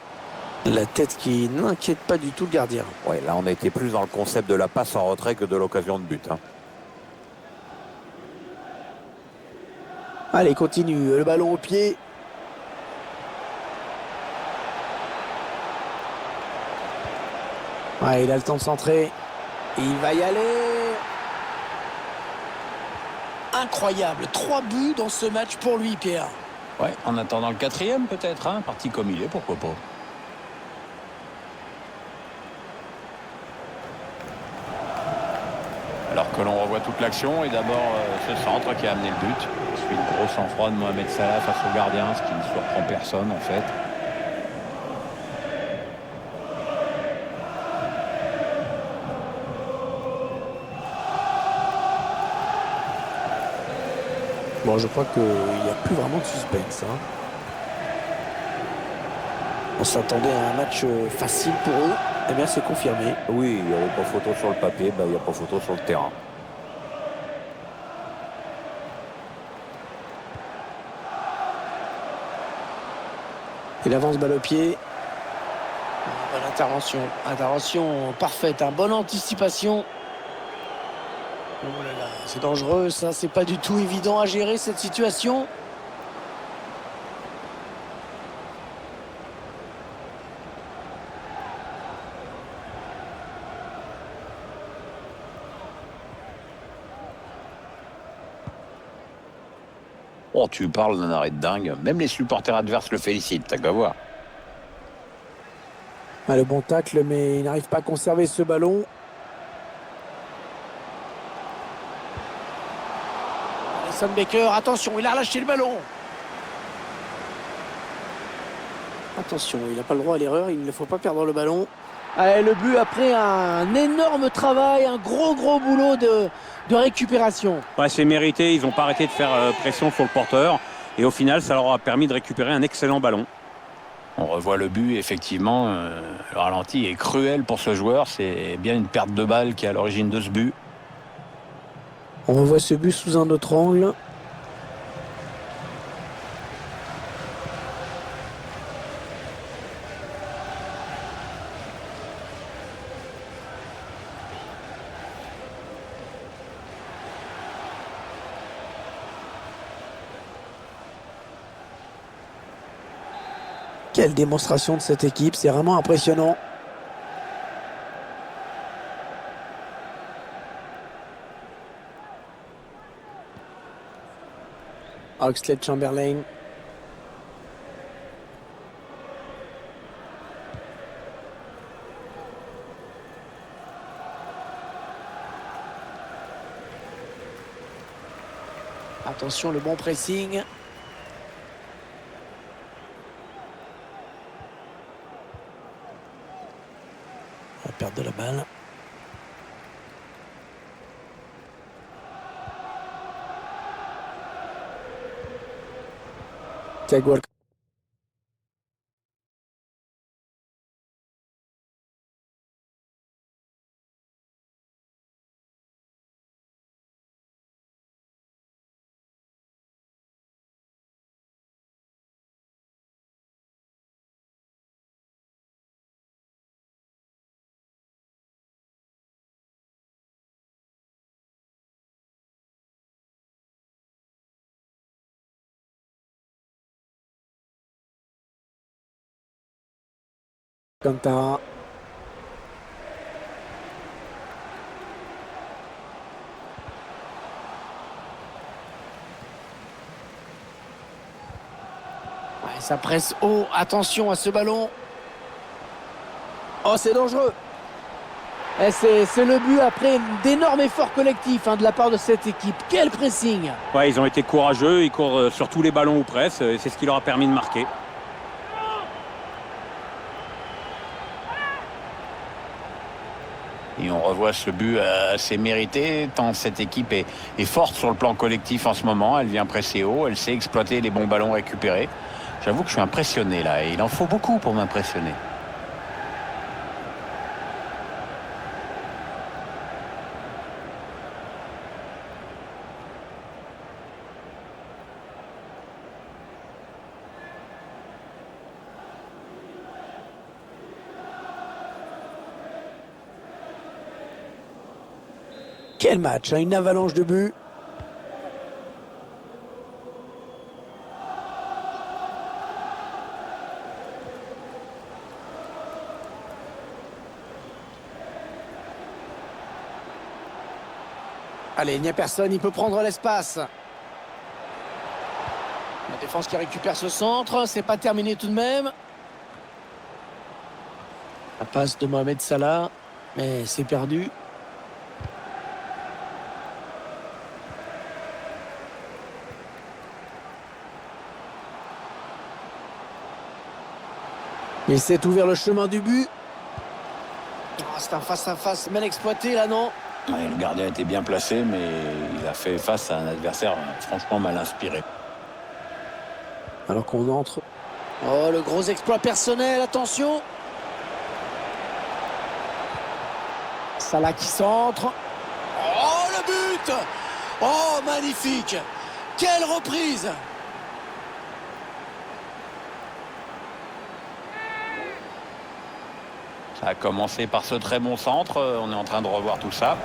La tête qui n'inquiète pas du tout le gardien.
Ouais, là, on a été plus dans le concept de la passe en retrait que de l'occasion de but.
Allez, continue. Le ballon au pied. Ouais, il a le temps de centrer. Il va y aller. Incroyable. 3 buts dans ce match pour lui, Pierre.
Ouais, en attendant le 4e peut-être, hein, parti comme il est, pourquoi pas. Alors que l'on revoit toute l'action et d'abord ce centre qui a amené le but. Ensuite, gros sang-froid de Mohamed Salah face au gardien, ce qui ne surprend personne en fait.
Bon, je crois qu'il n'y a plus vraiment de suspense. On s'attendait à un match facile pour eux. Eh bien, c'est confirmé.
Oui, il n'y avait pas photo sur le papier, il n'y a pas photo sur le terrain.
Il avance balle au pied. Bonne intervention. Intervention parfaite. Bonne anticipation. Oh là là, c'est dangereux ça. C'est pas du tout évident à gérer cette situation.
Oh, tu parles d'un arrêt de dingue. Même les supporters adverses le félicitent, t'as qu'à voir.
Ah, le bon tacle, mais il n'arrive pas à conserver ce ballon. Alisson Becker, attention, il a relâché le ballon. Attention, il n'a pas le droit à l'erreur, il ne faut pas perdre le ballon. Allez, le but après un énorme travail, un gros boulot de récupération.
Ouais, c'est mérité, ils n'ont pas arrêté de faire pression sur le porteur. Et au final, ça leur a permis de récupérer un excellent ballon.
On revoit le but, effectivement, le ralenti est cruel pour ce joueur. C'est bien une perte de balle qui est à l'origine de ce but.
On revoit ce but sous un autre angle. Quelle démonstration de cette équipe, c'est vraiment impressionnant. Oxlade-Chamberlain. Attention, le bon pressing. La perte de la balle. Thiago Cantara. Ouais, ça presse haut. Attention à ce ballon. Oh, c'est dangereux. Et c'est le but après d'énormes efforts collectifs de la part de cette équipe. Quel pressing!
Ouais, ils ont été courageux, ils courent sur tous les ballons ou presque, et c'est ce qui leur a permis de marquer.
Et on revoit ce but assez mérité, tant cette équipe est forte sur le plan collectif en ce moment. Elle vient presser haut, elle sait exploiter les bons ballons récupérés. J'avoue que je suis impressionné là, et il en faut beaucoup pour m'impressionner.
Quel match, une avalanche de buts. Allez, il n'y a personne, il peut prendre l'espace. La défense qui récupère ce centre, c'est pas terminé tout de même. La passe de Mohamed Salah, mais c'est perdu. Il s'est ouvert le chemin du but. Oh, c'est un face-à-face mal exploité là, non?
Ouais, le gardien était bien placé, mais il a fait face à un adversaire franchement mal inspiré.
Alors qu'on entre. Oh, le gros exploit personnel, attention. Salah qui centre. Oh, le but! Oh, magnifique! Quelle reprise!
Ça a commencé par ce très bon centre, on est en train de revoir tout ça.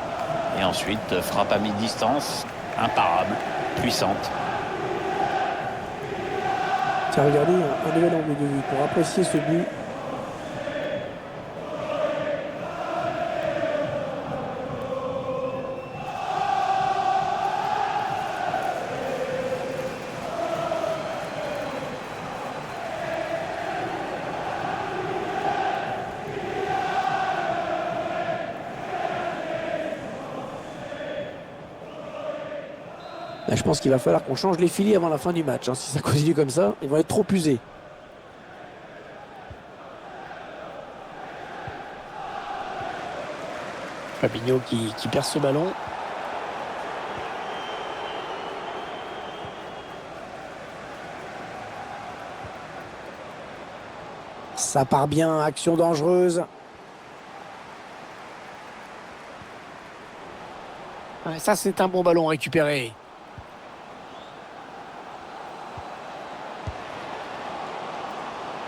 Et ensuite, frappe à mi-distance, imparable, puissante.
Tiens, regardez, un nouvel angle de vue pour apprécier ce but. Là, je pense qu'il va falloir qu'on change les filets avant la fin du match. Si ça continue comme ça, ils vont être trop usés. Fabinho qui perd ce ballon. Ça part bien, action dangereuse. Ouais, ça, c'est un bon ballon récupéré.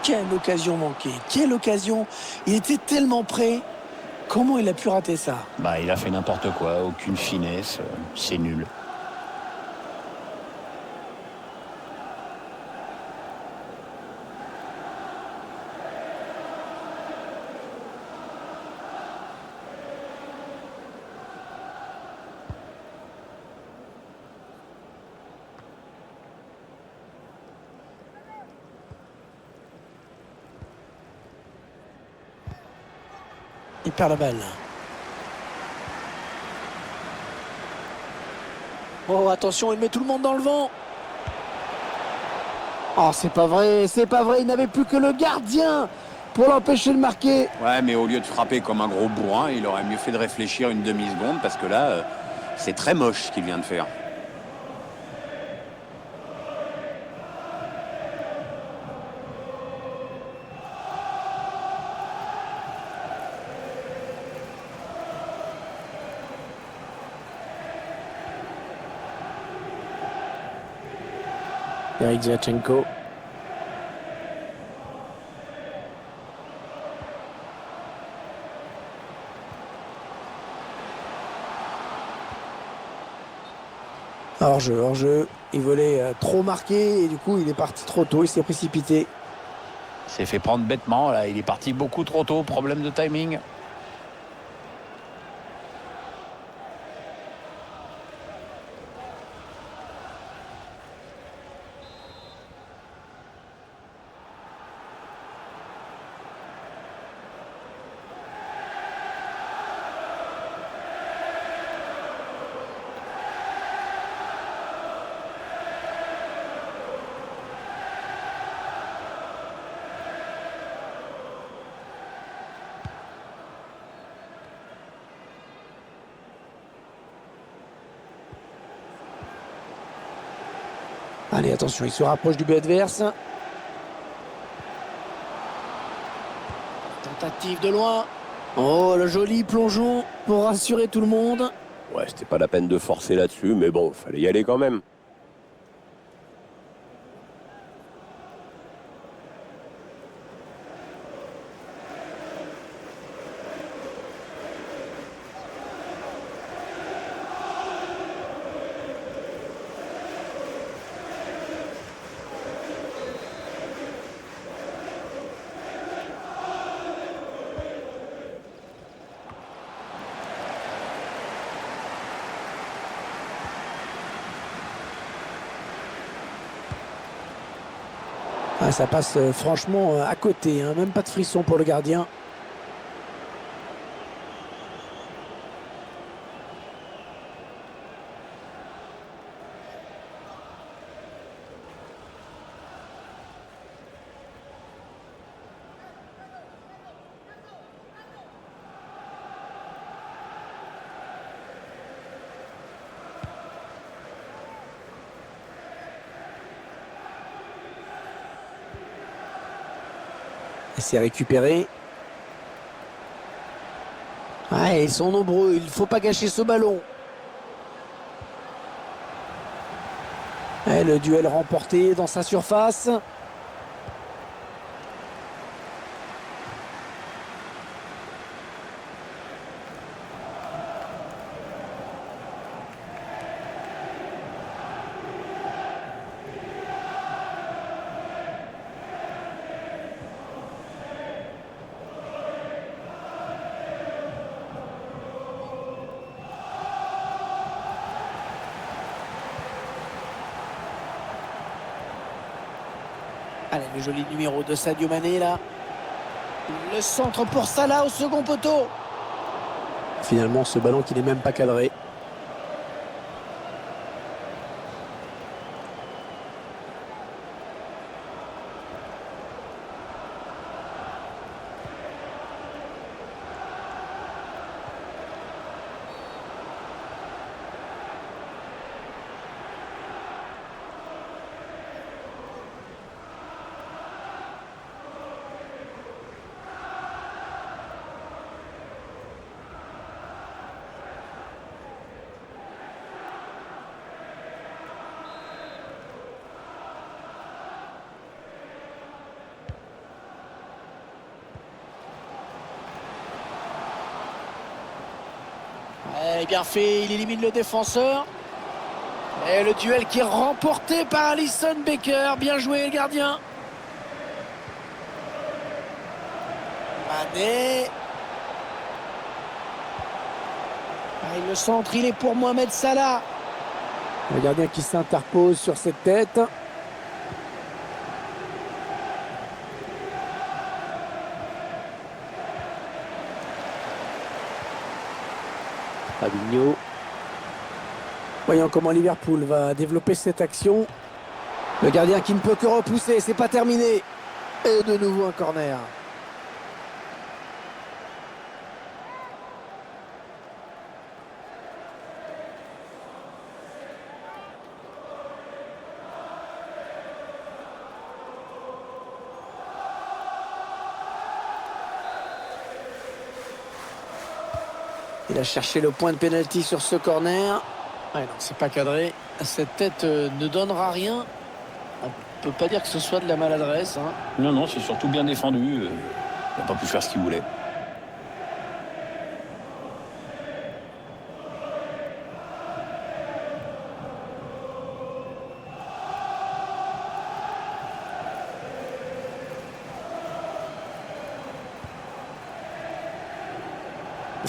Quelle occasion manquée, quelle occasion. Il était tellement près. Comment il a pu rater ça?
Bah, il a fait n'importe quoi, aucune finesse, c'est nul.
Il perd la balle. Oh, attention, il met tout le monde dans le vent. Oh, c'est pas vrai, il n'avait plus que le gardien pour l'empêcher de marquer.
Ouais, mais au lieu de frapper comme un gros bourrin, il aurait mieux fait de réfléchir une demi-seconde parce que là, c'est très moche ce qu'il vient de faire.
Eric Ziachenko. Hors-jeu. Il voulait trop marquer et du coup il est parti trop tôt, il s'est précipité.
s'est fait prendre bêtement. Là, il est parti beaucoup trop tôt. Problème de timing.
Allez, attention, il se rapproche du but adverse. Tentative de loin. Oh, le joli plongeon pour rassurer tout le monde.
Ouais, c'était pas la peine de forcer là-dessus, mais bon, fallait y aller quand même.
Ah, ça passe franchement à côté, hein. Même pas de frisson pour le gardien. Et c'est récupéré. Ah, ils sont nombreux, il ne faut pas gâcher ce ballon. Et le duel remporté dans sa surface. Allez, le joli numéro de Sadio Mané là. Le centre pour Salah au second poteau. Finalement, ce ballon qui n'est même pas cadré. Et bien fait, il élimine le défenseur. Et le duel qui est remporté par Alisson Becker. Bien joué le gardien. Mané. Et le centre, il est pour Mohamed Salah. Le gardien qui s'interpose sur cette tête. Fabinho. Voyons comment Liverpool va développer cette action. Le gardien qui ne peut que repousser, c'est pas terminé. Et de nouveau un corner. Il a cherché le point de pénalty sur ce corner. Ah non, c'est pas cadré. Cette tête ne donnera rien. On peut pas dire que ce soit de la maladresse, hein.
Non, non, c'est surtout bien défendu. Il n'a pas pu faire ce qu'il voulait.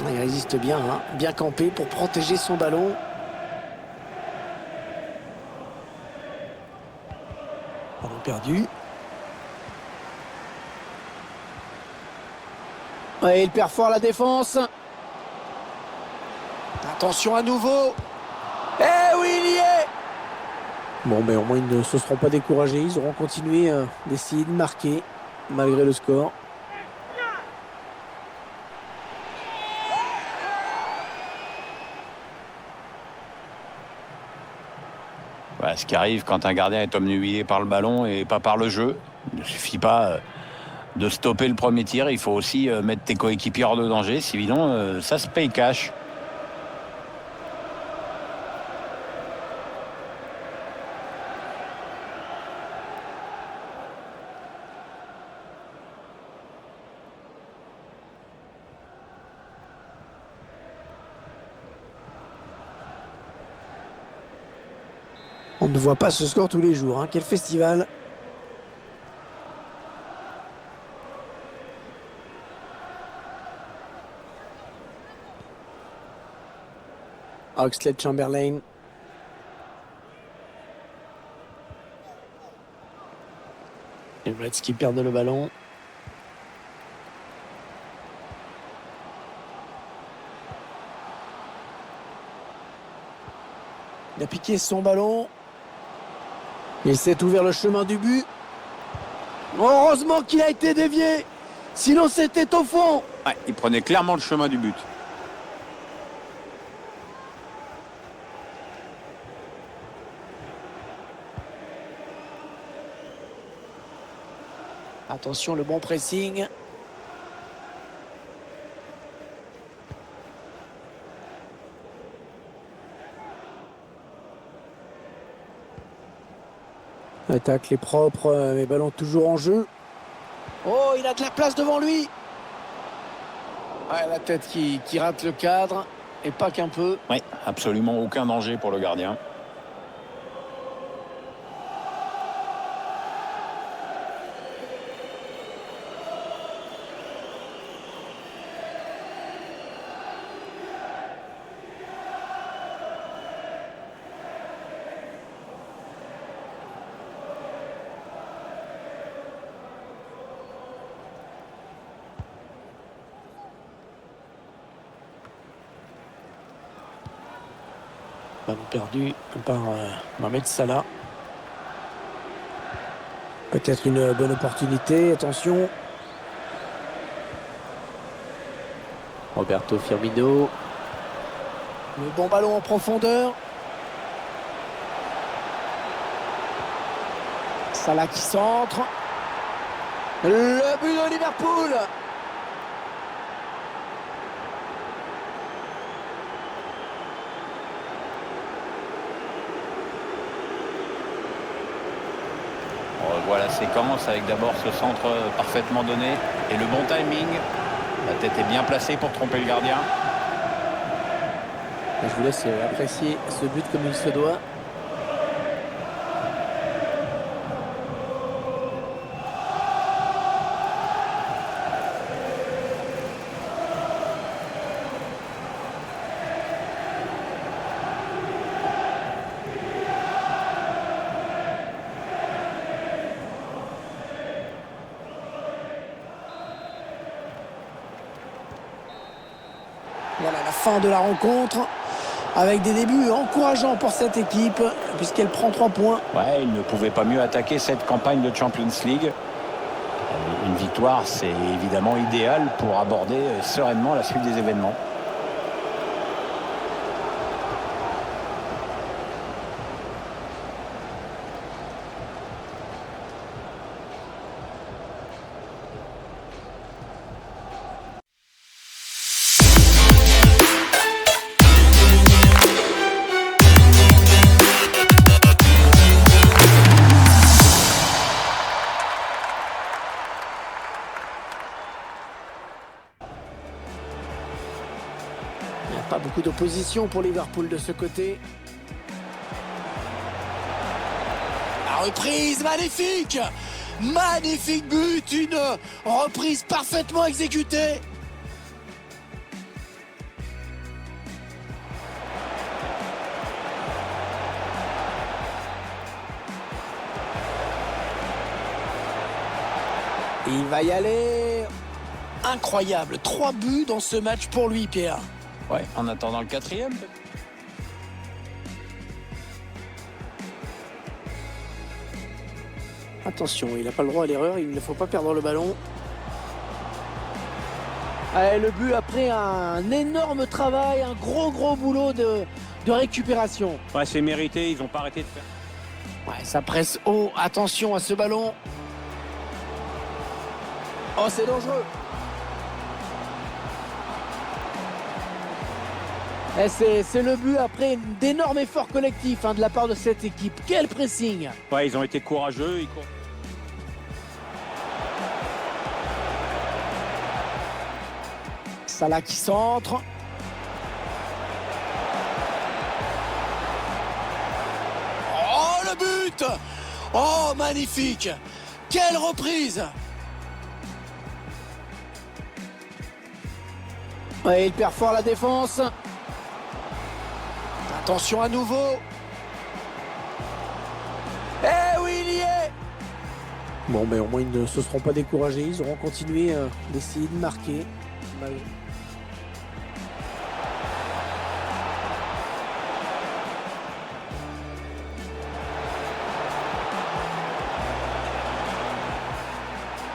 Il résiste bien, hein, bien campé pour protéger son ballon. Ballon perdu. Ouais, il perd fort la défense. Attention à nouveau. Eh oui, il y est. Bon, mais au moins, ils ne se seront pas découragés. Ils auront continué d'essayer de marquer, malgré le score.
Voilà ce qui arrive quand un gardien est obnubilé par le ballon et pas par le jeu. Il ne suffit pas de stopper le premier tir. Il faut aussi mettre tes coéquipiers hors de danger. Sinon, ça se paye cash.
On ne voit pas ce score tous les jours, hein. Quel festival! Oxlade-Chamberlain. Les Reds qui perdent le ballon. Il a piqué son ballon. Il s'est ouvert le chemin du but. Heureusement qu'il a été dévié. Sinon, c'était au fond.
Ouais, il prenait clairement le chemin du but.
Attention, le bon pressing. Attaque les propres, les ballons toujours en jeu. Oh, il a de la place devant lui. Ouais, la tête qui rate le cadre, et pas qu'un peu.
Oui, absolument aucun danger pour le gardien.
Ballon perdu par Mohamed Salah. Peut-être une bonne opportunité, attention. Roberto Firmino. Le bon ballon en profondeur. Salah qui centre. Le but de Liverpool.
On revoit la séquence avec d'abord ce centre parfaitement donné et le bon timing. La tête est bien placée pour tromper le gardien.
Je vous laisse apprécier ce but comme il se doit. Voilà la fin de la rencontre avec des débuts encourageants pour cette équipe puisqu'elle prend 3 points.
Ouais, il ne pouvait pas mieux attaquer cette campagne de Champions League. Une victoire, c'est évidemment idéal pour aborder sereinement la suite des événements.
Il n'y a pas beaucoup d'opposition pour Liverpool de ce côté. La reprise, magnifique! Magnifique but, une reprise parfaitement exécutée. Il va y aller. Incroyable, 3 buts dans ce match pour lui, Pierre.
Ouais, en attendant le 4e.
Attention, il n'a pas le droit à l'erreur, il ne faut pas perdre le ballon. Allez, le but après un énorme travail, un gros boulot de récupération.
Ouais, c'est mérité, ils n'ont pas arrêté de faire.
Ouais, ça presse haut, attention à ce ballon. Oh, c'est dangereux. Et c'est le but après d'énormes efforts collectifs de la part de cette équipe. Quel pressing!
Ouais, ils ont été courageux.
Salah qui centre. Oh, le but! Oh, magnifique! Quelle reprise! Ouais, il perd fort la défense. Attention à nouveau. Eh oui, il y est. Bon, mais au moins ils ne se seront pas découragés. Ils auront continué d'essayer de marquer.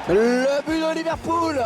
Le but de Liverpool.